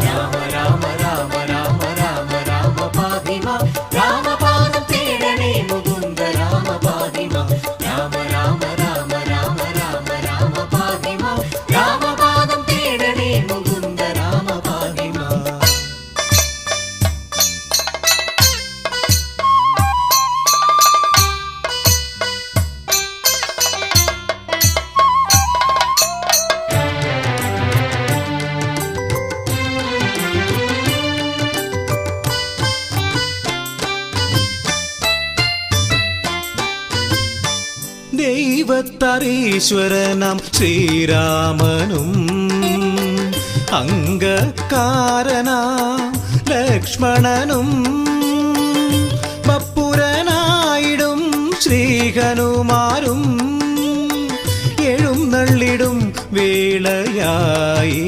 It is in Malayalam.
രാമ രാമ രാമ രാമ രാമ രാമ പാഹി മാം രാമപാദം തേടണേ മുകുന്ദ രാമ പാഹി മാം രാമ രാമ രാമ രാമ രാമ രാമ പാഹി മാം രാമപാദം തേടണേ മുകുന്ദ രാമ പാഹി മാം. ദൈവത്തരീശ്വരനാം ശ്രീരാമനും അംഗക്കാരനാം ലക്ഷ്മണനും ബപ്പുരനായിടും ശ്രീഹനുമാരും എഴുന്നള്ളിടും വേളയായി